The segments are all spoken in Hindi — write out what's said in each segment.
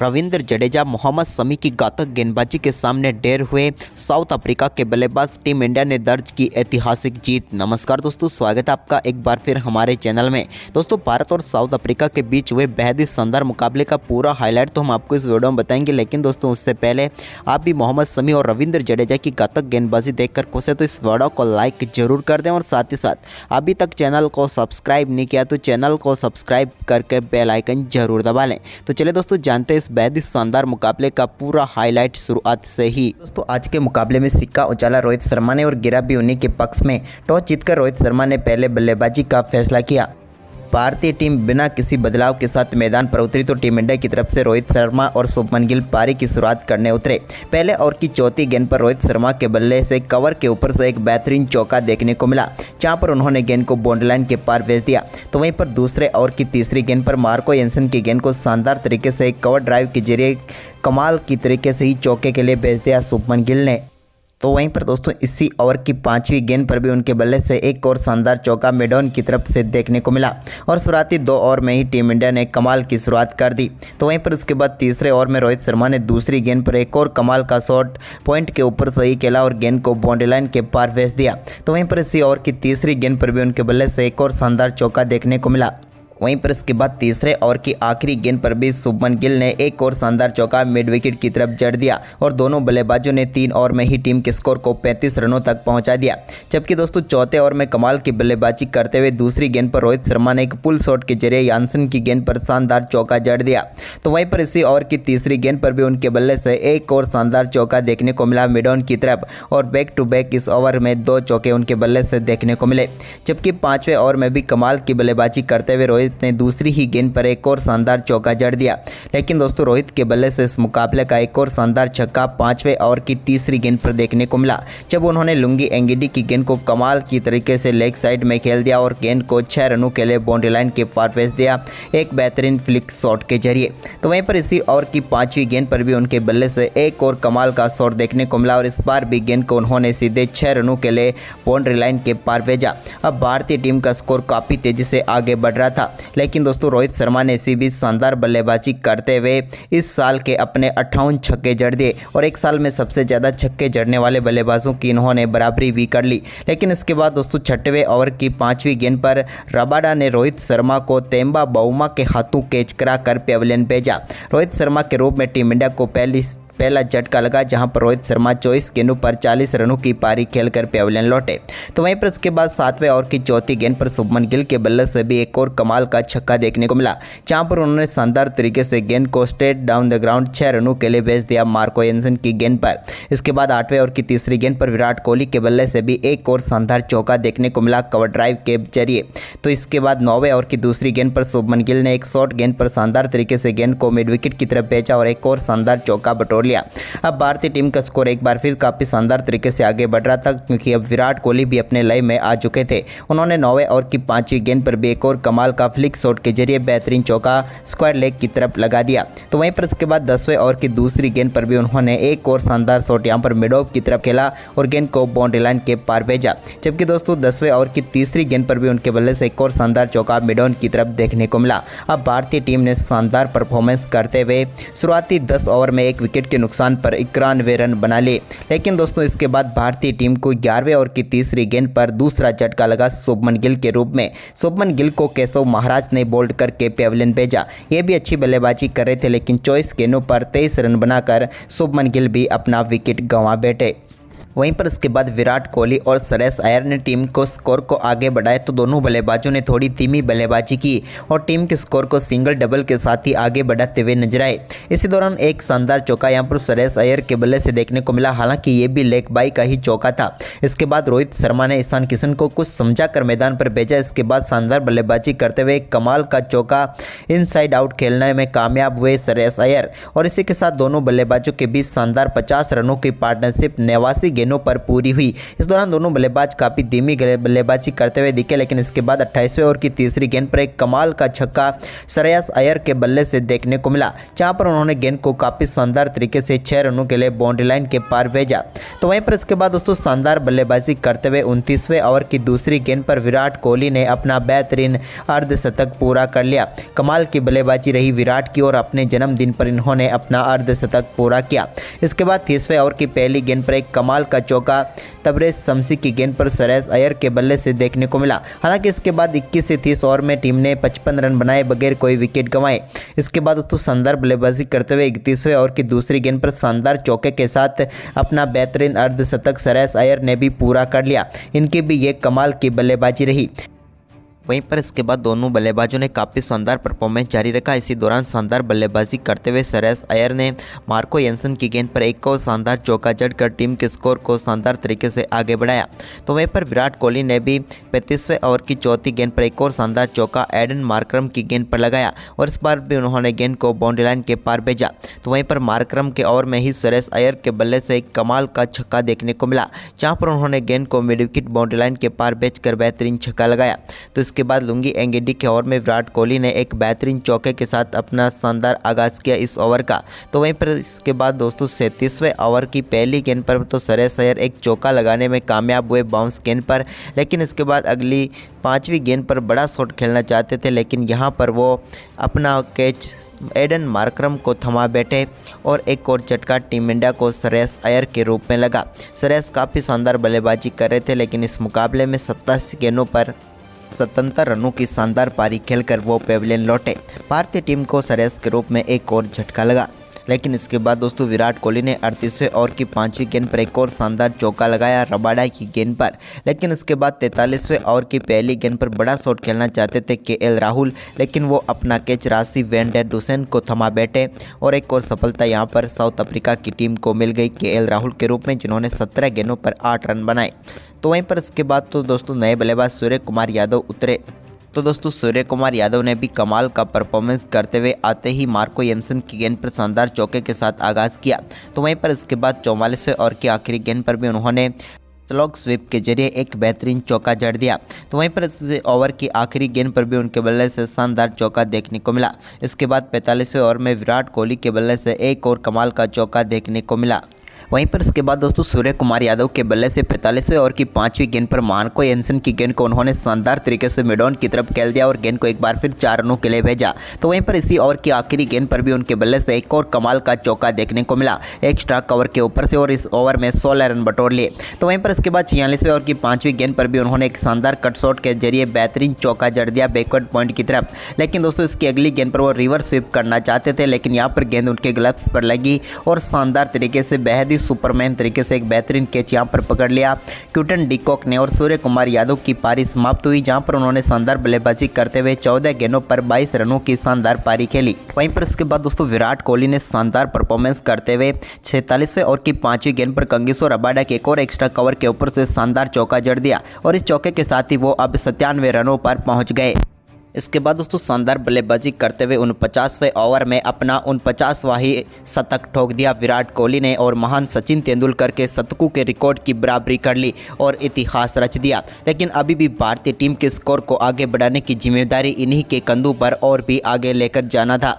रविंद्र जडेजा मोहम्मद शमी की घातक गेंदबाजी के सामने ढेर हुए साउथ अफ्रीका के बल्लेबाज टीम इंडिया ने दर्ज की ऐतिहासिक जीत। नमस्कार दोस्तों, स्वागत है आपका एक बार फिर हमारे चैनल में। दोस्तों, भारत और साउथ अफ्रीका के बीच हुए बेहद ही शानदार मुकाबले का पूरा हाईलाइट तो हम आपको इस वीडियो में बताएंगे, लेकिन दोस्तों उससे पहले आप भी मोहम्मद शमी और रविंद्र जडेजा की घातक गेंदबाजी देखकर खुश है तो इस वीडियो को लाइक जरूर कर दें और साथ ही साथ अभी तक चैनल को सब्सक्राइब नहीं किया तो चैनल को सब्सक्राइब करके बेल आइकन जरूर दबा लें। तो चलिए दोस्तों जानते हैं इस बेहद ही शानदार मुकाबले का पूरा हाईलाइट शुरुआत से ही। दोस्तों आज के मुकाबले में सिक्का उछाला रोहित शर्मा ने और गिरा भी उन्हीं के पक्ष में। टॉस जीतकर रोहित शर्मा ने पहले बल्लेबाजी का फैसला किया। भारतीय टीम बिना किसी बदलाव के साथ मैदान पर उतरी तो टीम इंडिया की तरफ से रोहित शर्मा और शुभमन गिल पारी की शुरुआत करने उतरे। पहले ओवर की चौथी गेंद पर रोहित शर्मा के बल्ले से कवर के ऊपर से एक बेहतरीन चौका देखने को मिला, जहां पर उन्होंने गेंद को बाउंड्री लाइन के पार भेज दिया। तो वहीं पर दूसरे ओवर की तीसरी गेंद पर मार्को एंसन की गेंद को शानदार तरीके से एक कवर ड्राइव के जरिए कमाल की तरीके से ही चौके के लिए भेज दिया शुभमन गिल ने। तो वहीं पर दोस्तों इसी ओवर की पांचवी गेंद पर भी उनके बल्ले से एक और शानदार चौका मिडॉन की तरफ से देखने को मिला और शुरुआती 2 ओवर में ही टीम इंडिया ने कमाल की शुरुआत कर दी। तो वहीं पर उसके बाद तीसरे ओवर में रोहित शर्मा ने दूसरी गेंद पर एक और कमाल का शॉट पॉइंट के ऊपर सही खेला और गेंद को बाउंड्री लाइन के पार भेज दिया। तो वहीं पर इसी ओवर की तीसरी गेंद पर भी उनके बल्ले से एक और शानदार चौका देखने को मिला। वहीं पर इसके बाद तीसरे ओवर की आखिरी गेंद पर भी शुभमन गिल ने एक और शानदार चौका मिड विकेट की तरफ जड़ दिया और दोनों बल्लेबाजों ने 3 ओवर में ही टीम के स्कोर को 35 रनों तक पहुंचा दिया। जबकि दोस्तों चौथे ओवर में कमाल की बल्लेबाजी करते हुए दूसरी गेंद पर रोहित शर्मा ने एक पुल शॉट के जरिए यानसन की गेंद पर शानदार चौका जड़ दिया। तो वहीं पर इसी ओवर की तीसरी गेंद पर भी उनके बल्ले से एक और शानदार चौका देखने को मिला मिडॉन की तरफ और बैक टू बैक इस ओवर में 2 चौके उनके बल्ले से देखने को मिले। जबकि 5वें ओवर में भी कमाल की बल्लेबाजी करते हुए रोहित ने दूसरी ही गेंद पर एक और शानदार चौका जड़ दिया। लेकिन दोस्तों रोहित के बल्ले से इस मुकाबले का एक और शानदार छक्का 5वें ओवर की तीसरी गेंद पर देखने को मिला, जब उन्होंने लुंगी एंगिडी की गेंद को कमाल की तरीके से लेग साइड में खेल दिया और गेंद को 6 रनों के लिए बाउंड्री लाइन के पार भेज दिया एक बेहतरीन फ्लिक शॉट के जरिए। तो वहीं पर इसी ओवर की 5वीं गेंद पर भी उनके बल्ले से एक और कमाल का शॉट देखने को मिला और इस बार भी गेंद को उन्होंने सीधे 6 रनों के लिए बाउंड्री लाइन के पार भेजा। अब भारतीय टीम का स्कोर काफ़ी तेजी से आगे बढ़ रहा था, लेकिन दोस्तों रोहित शर्मा ने इसी बीच शानदार बल्लेबाजी करते हुए इस साल के अपने 58 छक्के जड़ दिए और एक साल में सबसे ज़्यादा छक्के जड़ने वाले बल्लेबाजों की इन्होंने बराबरी भी कर ली। लेकिन इसके बाद दोस्तों 6वें ओवर की 5वीं गेंद पर रबाडा ने रोहित शर्मा को तेम्बा बाउमा के हाथों कैच करा कर पेविलियन भेजा। रोहित शर्मा के रूप में टीम इंडिया को पहला झटका लगा, जहां पर रोहित शर्मा 24 गेंदों पर 40 रनों की पारी खेलकर पेविलियन लौटे। तो वहीं पर इसके बाद 7वें ओवर की चौथी गेंद पर शुभमन गिल के बल्ले से भी एक और कमाल का छक्का देखने को मिला, जहां पर उन्होंने शानदार तरीके से गेंद को स्ट्रेट डाउन द ग्राउंड 6 रनों के लिए भेज दिया मार्को एंसन की गेंद पर। इसके बाद 8वें ओवर की तीसरी गेंद पर विराट कोहली के बल्ले से भी एक और शानदार चौका देखने को मिला कवर ड्राइव के जरिए। तो इसके बाद 9वें ओवर की दूसरी गेंद पर शुभमन गिल ने एक शॉर्ट गेंद पर शानदार तरीके से गेंद को मिड विकेट की तरफ भेजा और एक और शानदार चौका बटोर लिया। अब भारतीय टीम का स्कोर एक बार फिर काफी शानदार तरीके से आगे बढ़ रहा था, क्योंकि अब विराट कोहली भी अपने लय में आ चुके थे। उन्होंने 9वें ओवर की 5वीं गेंद पर भी एक और कमाल का फ्लिक शॉट के जरिए बेहतरीन चौका स्क्वायर लेग की तरफ लगा दिया। तो वहीं पर इसके बाद 10वें ओवर की दूसरी गेंद पर भी उन्होंने एक और शानदार शॉट यहां पर मिड ऑफ की तरफ खेला और गेंद को बाउंड्री लाइन के पार भेजा। जबकि दोस्तों 10वें ओवर की तीसरी गेंद पर भी उनके बल्ले से एक और शानदार चौका मिडॉन की तरफ देखने को मिला। अब भारतीय टीम ने शानदार परफॉर्मेंस करते हुए शुरुआती 10 ओवर में 1 विकेट के नुकसान पर 91 रन बना लिए। लेकिन दोस्तों इसके बाद भारतीय टीम को 11वें ओवर की तीसरी गेंद पर दूसरा झटका लगा शुभमन गिल के रूप में। शुभमन गिल को केशव महाराज ने बोल्ड करके पेविलियन भेजा। ये भी अच्छी बल्लेबाजी कर रहे थे, लेकिन 24 गेंदों पर 23 रन बनाकर शुभमन गिल भी अपना विकेट गंवा बैठे। वहीं पर इसके बाद विराट कोहली और श्रेयस अय्यर ने टीम को स्कोर को आगे बढ़ाया, तो दोनों बल्लेबाजों ने थोड़ी धीमी बल्लेबाजी की और टीम के स्कोर को सिंगल डबल के साथ ही आगे बढ़ाते हुए नजर आए। इसी दौरान एक शानदार चौका यहां पर श्रेयस अय्यर के बल्ले से देखने को मिला, हालांकि ये भी लेग बाई का ही चौका था। इसके बाद रोहित शर्मा ने ईशान किशन को कुछ समझा कर मैदान पर भेजा। इसके बाद शानदार बल्लेबाजी करते हुए कमाल का चौका इनसाइड आउट खेलने में कामयाब हुए श्रेयस अय्यर और इसी के साथ दोनों बल्लेबाजों के बीच शानदार 50 रनों की पार्टनरशिप 89 गेंदों पर पूरी हुई। इस दौरान दोनों बल्लेबाज काफ़ी धीमी बल्लेबाजी करते हुए दिखे, लेकिन इसके बाद 28वें ओवर की तीसरी गेंद पर एक कमाल का छक्का श्रेयस अय्यर के बल्ले से देखने को मिला, जहां पर उन्होंने गेंद को काफ़ी शानदार तरीके से 6 रनों के लिए बाउंड्री लाइन के पार भेजा। तो वहीं पर इसके बाद दोस्तों शानदार बल्लेबाजी करते हुए 29वें ओवर की दूसरी गेंद पर विराट कोहली ने अपना बेहतरीन अर्धशतक पूरा कर लिया। कमाल की बल्लेबाजी रही विराट की और अपने जन्मदिन पर इन्होंने अपना अर्धशतक पूरा किया। इसके बाद 30वें ओवर की पहली गेंद पर एक कमाल का चौका तबरेज शम्सी की गेंद पर श्रेयस अय्यर के बल्ले से देखने को मिला। हालांकि इसके बाद 21 से 30 ओवर में टीम ने 55 रन बनाए बगैर कोई विकेट गंवाए। इसके बाद दोस्तों शानदार बल्लेबाजी करते हुए 31वें ओवर की दूसरी गेंद पर शानदार चौके के साथ अपना बेहतरीन अर्धशतक श्रेयस अय्यर ने भी पूरा कर लिया। इनकी भी ये कमाल की बल्लेबाजी रही। वहीं पर इसके बाद दोनों बल्लेबाजों ने काफ़ी शानदार परफॉर्मेंस जारी रखा। इसी दौरान शानदार बल्लेबाजी करते हुए श्रेयस अय्यर ने मार्को येंसन की गेंद पर एक और शानदार चौका जड़कर टीम के स्कोर को शानदार तरीके से आगे बढ़ाया। तो वहीं पर विराट कोहली ने भी 35वें ओवर की चौथी गेंद पर एक और शानदार चौका एडन मार्करम की गेंद पर लगाया और इस बार भी उन्होंने गेंद को बाउंड्री लाइन के पार भेजा। तो वहीं पर मार्करम के ओवर में ही श्रेयस अय्यर के बल्ले से एक कमाल का छक्का देखने को मिला, जहाँ पर उन्होंने गेंद को मिड विकेट बाउंड्री लाइन के पार भेजकर बेहतरीन छक्का लगाया। तो इसके बाद लुंगी एंगेडी के ओवर में विराट कोहली ने एक बेहतरीन चौके के साथ अपना शानदार आगाज़ किया इस ओवर का। तो वहीं पर इसके बाद दोस्तों 37वें ओवर की पहली गेंद पर तो श्रेयस अय्यर एक चौका लगाने में कामयाब हुए बाउंस गेंद पर, लेकिन इसके बाद अगली 5वीं गेंद पर बड़ा शॉट खेलना चाहते थे, लेकिन यहां पर वो अपना कैच एडन मार्करम को थमा बैठे और एक और झटका टीम इंडिया को श्रेयस अय्यर के रूप में लगा। श्रेयस काफ़ी शानदार बल्लेबाजी कर रहे थे, लेकिन इस मुकाबले में 27 गेंदों पर 77 रनों की शानदार पारी खेलकर वो पेविलियन लौटे। भारतीय टीम को श्रेयस के रूप में एक और झटका लगा, लेकिन इसके बाद दोस्तों विराट कोहली ने 38वें ओवर की 5वीं गेंद पर एक और शानदार चौका लगाया रबाडा की गेंद पर, लेकिन इसके बाद 43वें ओवर की पहली गेंद पर बड़ा शॉट खेलना चाहते थे केएल राहुल, लेकिन वो अपना कैच राशि वैन डेर डुसेन को थमा बैठे और एक और सफलता यहां पर साउथ अफ्रीका की टीम को मिल गई केएल राहुल के रूप में, जिन्होंने 17 गेंदों पर 8 रन बनाए। तो वहीं पर इसके बाद तो दोस्तों नए बल्लेबाज सूर्य कुमार यादव उतरे। तो दोस्तों सूर्य कुमार यादव ने भी कमाल का परफॉर्मेंस करते हुए आते ही मार्को येंसन की गेंद पर शानदार चौके के साथ आगाज़ किया। तो वहीं पर इसके बाद 44वें ओवर की आखिरी गेंद पर भी उन्होंने स्लॉग स्वीप के जरिए एक बेहतरीन चौका जड़ दिया। तो वहीं पर इस ओवर की आखिरी गेंद पर भी उनके बल्ले से शानदार चौका देखने को मिला। इसके बाद 45वें ओवर में विराट कोहली के बल्ले से एक और कमाल का चौका देखने को मिला। वहीं पर इसके बाद दोस्तों सूर्य कुमार यादव के बल्ले से 45वें ओवर की 5वीं गेंद पर मार्को येंसन की गेंद को उन्होंने शानदार तरीके से मिड ऑन की तरफ खेल दिया और गेंद को एक बार फिर 4 रनों के लिए भेजा। तो वहीं पर इसी ओवर की आखिरी गेंद पर भी उनके बल्ले से एक और कमाल का चौका देखने को मिला एक्स्ट्रा कवर के ऊपर से, और इस ओवर में 16 रन बटोर लिए। तो वहीं पर इसके बाद 46वें ओवर की 5वीं गेंद पर भी उन्होंने एक शानदार कट शॉट के जरिए बेहतरीन चौका जड़ दिया बैकवर्ड पॉइंट की तरफ, लेकिन दोस्तों इसकी अगली गेंद पर वो रिवर्स स्वीप करना चाहते थे, लेकिन यहाँ पर गेंद उनके ग्लव्स पर लगी और शानदार तरीके से बेहद ही सुपरमैन तरीके से एक बेहतरीन कैच यहां पर पकड़ लिया क्विंटन डी कॉक ने और सूर्य कुमार यादव की पारी समाप्त हुई, जहां पर उन्होंने शानदार बल्लेबाजी करते हुए 14 गेंदों पर 22 रनों की शानदार पारी खेली। वहीं पर इसके बाद दोस्तों विराट कोहली ने शानदार परफॉर्मेंस करते हुए 46वें ओवर की 5वीं गेंद पर कंगिसो रबाडा के एक और एक्स्ट्रा कवर के ऊपर से शानदार चौका जड़ दिया और इस चौके के साथ ही वो अब 97 रनों पर पहुंच गए। इसके बाद दोस्तों शानदार बल्लेबाजी करते हुए 49वें ओवर में अपना 49वां ही शतक ठोक दिया विराट कोहली ने और महान सचिन तेंदुलकर के शतकों के रिकॉर्ड की बराबरी कर ली और इतिहास रच दिया। लेकिन अभी भी भारतीय टीम के स्कोर को आगे बढ़ाने की जिम्मेदारी इन्हीं के कंधों पर और भी आगे लेकर जाना था।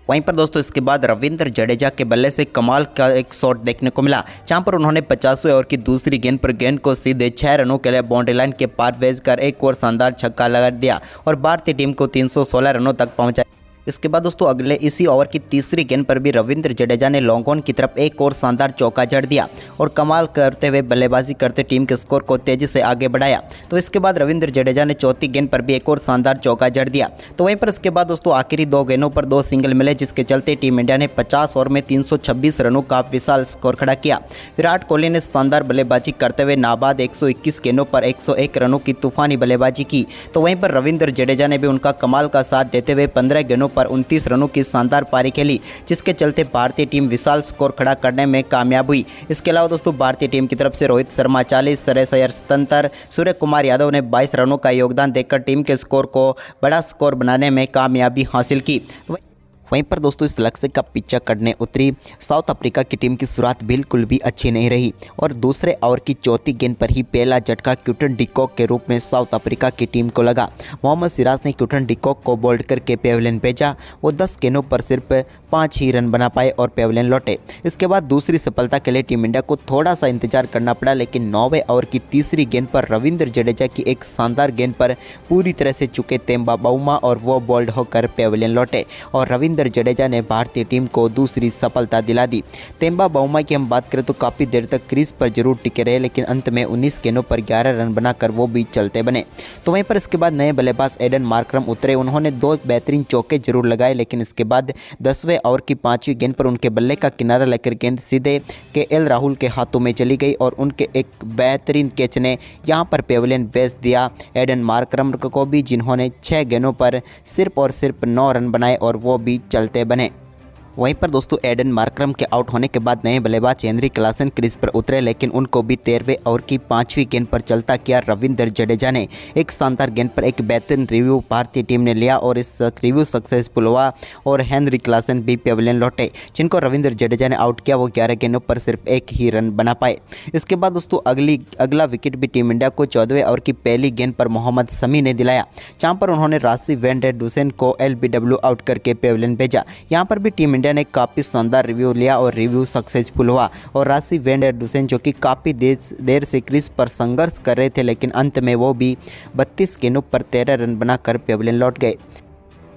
वहीं पर दोस्तों इसके बाद रविंद्र जडेजा के बल्ले से कमाल का एक शॉट देखने को मिला, जहां पर उन्होंने 50वें ओवर की दूसरी गेंद पर गेंद को सीधे 6 रनों के लिए बाउंड्री लाइन के पार भेजकर एक और शानदार छक्का लगा दिया और भारतीय टीम को 316 रनों तक पहुंचाया। इसके बाद दोस्तों अगले इसी ओवर की तीसरी गेंद पर भी रविंद्र जडेजा ने लॉन्ग ऑन की तरफ एक और शानदार चौका जड़ दिया और कमाल करते हुए बल्लेबाजी करते टीम के स्कोर को तेजी से आगे बढ़ाया। तो इसके बाद रविंद्र जडेजा ने चौथी गेंद पर भी एक और शानदार चौका जड़ दिया। तो वहीं पर इसके बाद दोस्तों आखिरी 2 गेंदों पर 2 सिंगल मिले, जिसके चलते टीम इंडिया ने 50 ओवर में 326 रनों का विशाल स्कोर खड़ा किया। विराट कोहली ने शानदार बल्लेबाजी करते हुए नाबाद 121 गेंदों पर 101 रनों की तूफानी बल्लेबाजी की। तो वहीं पर रविंद्र जडेजा ने भी उनका कमाल का साथ देते हुए 15 गेंदों पर 29 रनों की शानदार पारी खेली, जिसके चलते भारतीय टीम विशाल स्कोर खड़ा करने में कामयाब हुई। इसके अलावा दोस्तों भारतीय टीम की तरफ से रोहित शर्मा 40, श्रेयस अय्यर 77, सूर्य कुमार यादव ने 22 रनों का योगदान देकर टीम के स्कोर को बड़ा स्कोर बनाने में कामयाबी हासिल की। वहीं पर दोस्तों इस लक्ष्य का पीछा करने उतरी साउथ अफ्रीका की टीम की शुरुआत बिल्कुल भी अच्छी नहीं रही और दूसरे ओवर की चौथी गेंद पर ही पहला झटका क्विंटन डी कॉक के रूप में साउथ अफ्रीका की टीम को लगा। मोहम्मद सिराज ने क्विंटन डी कॉक को बोल्ड करके पेविलियन भेजा। वो 10 गेंदों पर सिर्फ 5 ही रन बना पाए और पेविलियन लौटे। इसके बाद दूसरी सफलता के लिए टीम इंडिया को थोड़ा सा इंतजार करना पड़ा, लेकिन 9वें ओवर की तीसरी गेंद पर रविंद्र जडेजा की एक शानदार गेंद पर पूरी तरह से चुके तेम्बा बाउमा और वो बोल्ड होकर पेविलियन लौटे और रविंद्र जडेजा ने भारतीय टीम को दूसरी सफलता दिला दी। तेम्बा बाउमा की हम बात करें तो काफ़ी देर तक क्रीज पर जरूर टिके रहे, लेकिन अंत में 19 गेंदों पर 11 रन बनाकर वो भी चलते बने। तो वहीं पर इसके बाद नए बल्लेबाज एडन मार्करम उतरे। उन्होंने 2 बेहतरीन चौके जरूर लगाए, लेकिन इसके बाद 10वें ओवर की 5वीं गेंद पर उनके बल्ले का किनारा लेकर गेंद सीधे केएल राहुल के हाथों में चली गई और उनके एक बेहतरीन कैच ने यहां पर पेविलियन भेज दिया एडन मार्करम को भी, जिन्होंने 6 गेंदों पर सिर्फ और सिर्फ 9 रन बनाए और वो भी चलते बने। वहीं पर दोस्तों एडन मार्करम के आउट होने के बाद नए बल्लेबाज हेनरी क्लासन क्रीज पर उतरे, लेकिन उनको भी 13वें ओवर की 5वीं गेंद पर चलता किया रविंद्र जडेजा ने। एक शानदार गेंद पर एक बेहतरीन रिव्यू भारतीय टीम ने लिया और इस रिव्यू सक्सेसफुल हुआ और हेनरी क्लासन भी पेविलियन लौटे, जिनको रविंद्र जडेजा ने आउट किया। वो 11 गेंदों पर सिर्फ 1 ही रन बना पाए। इसके बाद दोस्तों अगला विकेट भी टीम इंडिया को 14वें ओवर की पहली गेंद पर मोहम्मद शमी ने दिलाया, जहाँ पर उन्होंने राशि वैन डे डुसेन को LBW आउट करके पेविलियन भेजा। यहाँ पर भी टीम इंडिया ने काफ़ी शानदार रिव्यू लिया और रिव्यू सक्सेसफुल हुआ और राशि वैन डे डुसेन जो कि काफ़ी देर से क्रीज पर संघर्ष कर रहे थे, लेकिन अंत में वो भी 32 गेंदों पर 13 रन बनाकर पेविलियन लौट गए।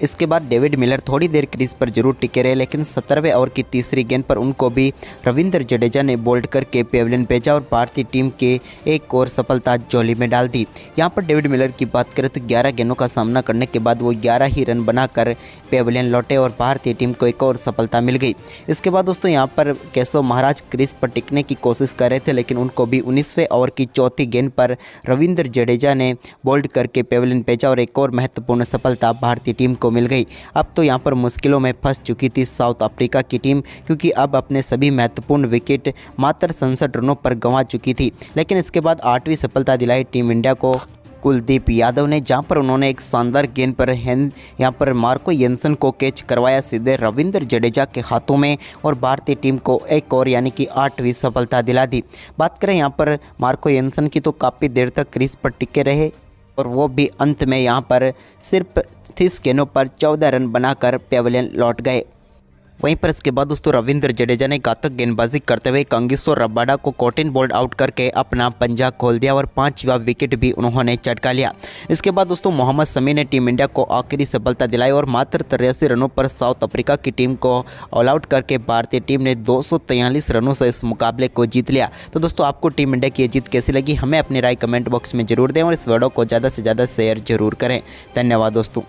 इसके बाद डेविड मिलर थोड़ी देर क्रीज पर जरूर टिके रहे, लेकिन 17वें ओवर की तीसरी गेंद पर उनको भी रविंद्र जडेजा ने बोल्ड करके पेविलियन भेजा और भारतीय टीम के एक और सफलता झोली में डाल दी। यहां पर डेविड मिलर की बात करें तो 11 गेंदों का सामना करने के बाद वो 11 ही रन बनाकर पेविलियन लौटे और भारतीय टीम को एक और सफलता मिल गई। इसके बाद दोस्तों यहाँ पर केशव महाराज क्रीज पर टिकने की कोशिश कर रहे थे, लेकिन उनको भी 19वें ओवर की चौथी गेंद पर रविंद्र जडेजा ने बोल्ड करके पेविलियन भेजा और एक और महत्वपूर्ण सफलता भारतीय टीम को मिल गई। अब तो यहां पर मुश्किलों में फंस चुकी थी साउथ अफ्रीका की टीम, क्योंकि अब अपने सभी महत्वपूर्ण विकेट मात्र 67 रनों पर गंवा चुकी थी। लेकिन इसके बाद 8वीं सफलता दिलाई टीम इंडिया को कुलदीप यादव ने, जहां पर उन्होंने एक शानदार गेंद पर यहां पर मार्को येंसन को कैच करवाया सीधे रविंद्र जडेजा के हाथों में और भारतीय टीम को एक और यानी कि 8वीं सफलता दिला दी। बात करें यहां पर मार्को येंसन की तो काफ़ी देर तक क्रीज पर टिके रहे और वो भी अंत में यहाँ पर सिर्फ 30 गेंदों पर 14 रन बनाकर पेविलियन लौट गए। वहीं पर इसके बाद दोस्तों रविंद्र जडेजा ने घातक गेंदबाजी करते हुए कांगिसो रबाडा को कॉटन बोल्ड आउट करके अपना पंजा खोल दिया और 5वां विकेट भी उन्होंने चटका लिया। इसके बाद दोस्तों मोहम्मद शमी ने टीम इंडिया को आखिरी सफलता दिलाई और मात्र 83 रनों पर साउथ अफ्रीका की टीम को ऑल आउट करके भारतीय टीम ने 243 रनों से इस मुकाबले को जीत लिया। तो दोस्तों आपको टीम इंडिया की ये जीत कैसी लगी, हमें अपनी राय कमेंट बॉक्स में जरूर दें और इस वीडियो को ज़्यादा से ज़्यादा शेयर जरूर करें। धन्यवाद दोस्तों।